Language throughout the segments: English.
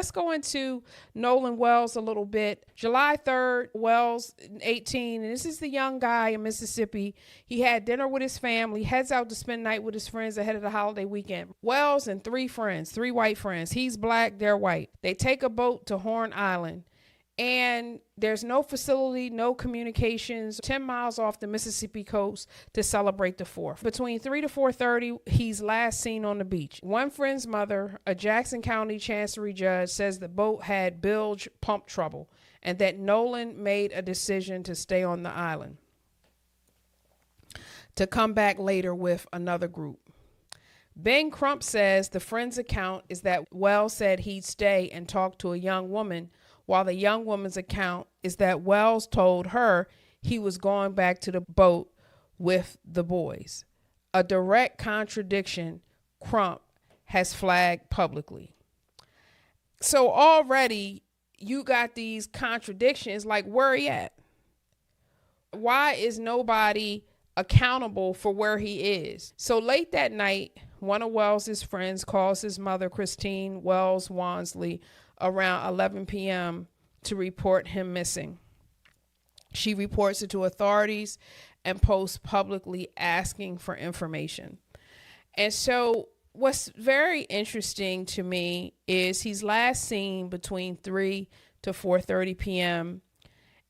let's go into Nolan Wells a little bit. July 3rd, Wells, 18, and this is the young guy in Mississippi. He had dinner with his family, heads out to spend night with his friends ahead of the holiday weekend. Wells and three white friends. He's black, they're white. They take a boat to Horn Island. And there's no facility, no communications, 10 miles off the Mississippi coast to celebrate the 4th. Between 3 to 4:30, he's last seen on the beach. One friend's mother, a Jackson County Chancery judge, says the boat had bilge pump trouble and that Nolan made a decision to stay on the island, to come back later with another group. Ben Crump says the friend's account is that Wells said he'd stay and talk to a young woman, while the young woman's account is that Wells told her he was going back to the boat with the boys. A direct contradiction Crump has flagged publicly. So already you got these contradictions, like where he at? Why is nobody accountable for where he is? So late that night, one of Wells's friends calls his mother, Christine Wells Wansley, around 11 p.m. to report him missing. She reports it to authorities and posts publicly asking for information. And so what's very interesting to me is he's last seen between 3 to 4:30 p.m.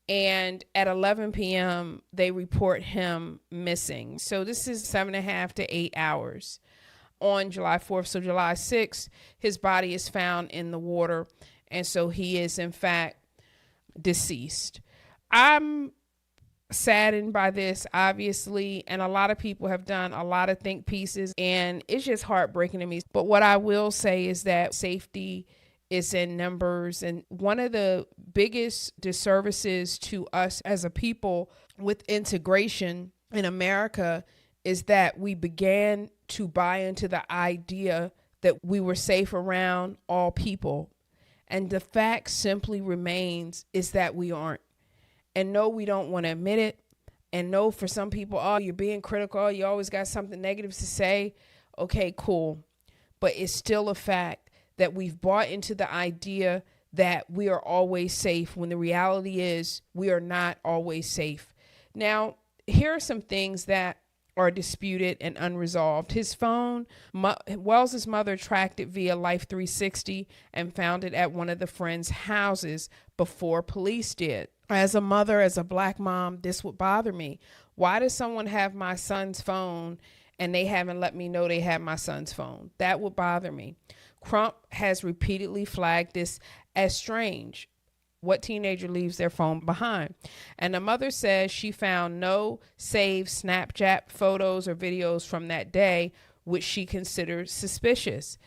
And at 11 p.m., they report him missing. So this is 7.5 to 8 hours. On July 4th, so July 6th, his body is found in the water. And so he is, in fact, deceased. I'm saddened by this, obviously, and a lot of people have done a lot of think pieces, and it's just heartbreaking to me. But what I will say is that safety is in numbers. And one of the biggest disservices to us as a people with integration in America is that we began to buy into the idea that we were safe around all people. And the fact simply remains is that we aren't. And no, we don't want to admit it. And no, for some people, oh, you're being critical. You always got something negative to say. Okay, cool. But it's still a fact that we've bought into the idea that we are always safe, when the reality is we are not always safe. Now, here are some things that are disputed and unresolved. His phone, Wells's mother tracked it via Life 360 and found it at one of the friends' houses before police did. As a mother, as a black mom, this would bother me. Why does someone have my son's phone and they haven't let me know they have my son's phone? That would bother me. Crump has repeatedly flagged this as strange. What teenager leaves their phone behind? And the mother says she found no saved Snapchat photos or videos from that day, which she considers suspicious.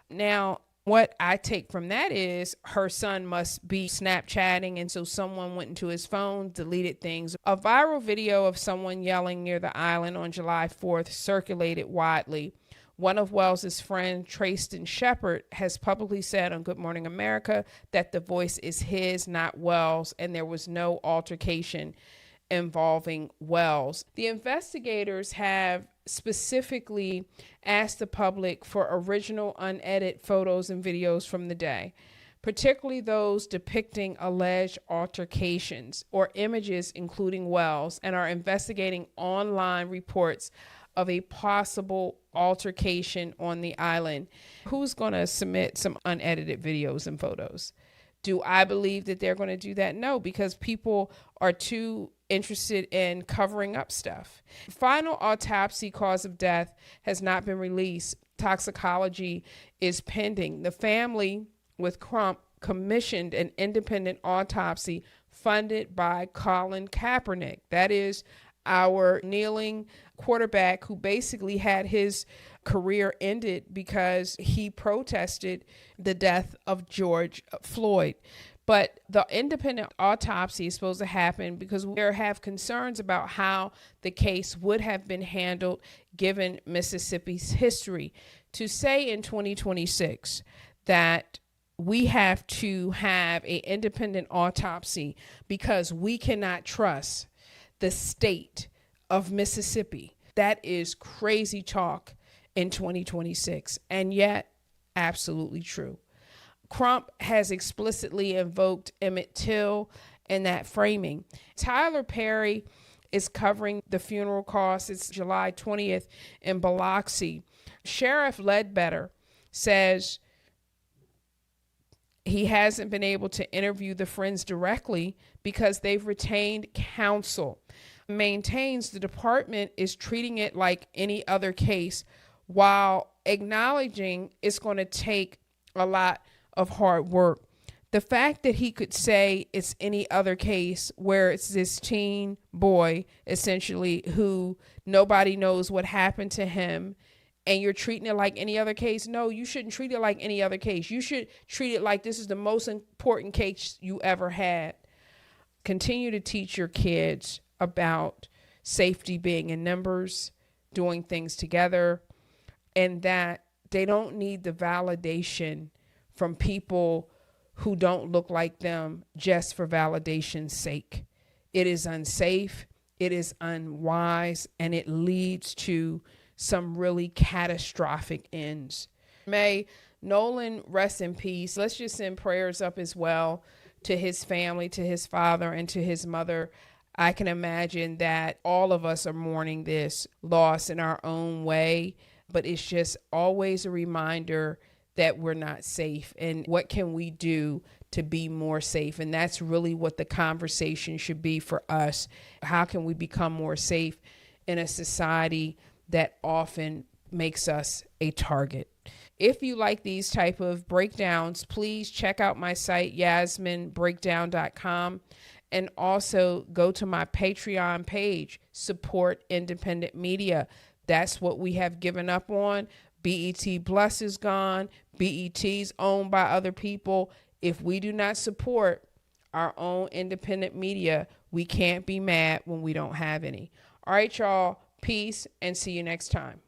Now, what I take from that is her son must be Snapchatting, and so someone went into his phone, deleted things. A viral video of someone yelling near the island on July 4th circulated widely. One of Wells's friends, Trayston Shepard, has publicly said on Good Morning America that the voice is his, not Wells, and there was no altercation involving Wells. The investigators have specifically asked the public for original unedited photos and videos from the day, particularly those depicting alleged altercations or images including Wells, and are investigating online reports of a possible altercation on the island. Who's going to submit some unedited videos and photos? Do I believe that they're going to do that? No, because people are too interested in covering up stuff. Final autopsy cause of death has not been released. Toxicology is pending. The family with Crump commissioned an independent autopsy funded by Colin Kaepernick. That is our kneeling quarterback who basically had his career ended because he protested the death of George Floyd. But the independent autopsy is supposed to happen because we have concerns about how the case would have been handled given Mississippi's history. To say in 2026 that we have to have an independent autopsy because we cannot trust the state of Mississippi, that is crazy talk in 2026, and yet absolutely true. Crump has explicitly invoked Emmett Till in that framing. Tyler Perry is covering the funeral costs. It's July 20th in Biloxi. Sheriff Ledbetter says he hasn't been able to interview the friends directly because they've retained counsel. Maintains the department is treating it like any other case while acknowledging it's going to take a lot of hard work. The fact that he could say it's any other case where it's this teen boy essentially who nobody knows what happened to him, and you're treating it like any other case. No, you shouldn't treat it like any other case. You should treat it like this is the most important case you ever had. Continue to teach your kids about safety being in numbers, doing things together, and that they don't need the validation from people who don't look like them just for validation's sake. It is unsafe, it is unwise, and it leads to some really catastrophic ends. May Nolan rest in peace. Let's just send prayers up as well to his family, to his father, and to his mother. I can imagine that all of us are mourning this loss in our own way, but it's just always a reminder that we're not safe, and what can we do to be more safe? And that's really what the conversation should be for us. How can we become more safe in a society that often makes us a target? If you like these type of breakdowns, please check out my site, yasminbreakdown.com, and also go to my Patreon page, Support Independent Media. That's what we have given up on. BET Plus is gone. BET's owned by other people. If we do not support our own independent media, we can't be mad when we don't have any. All right, y'all. Peace, and see you next time.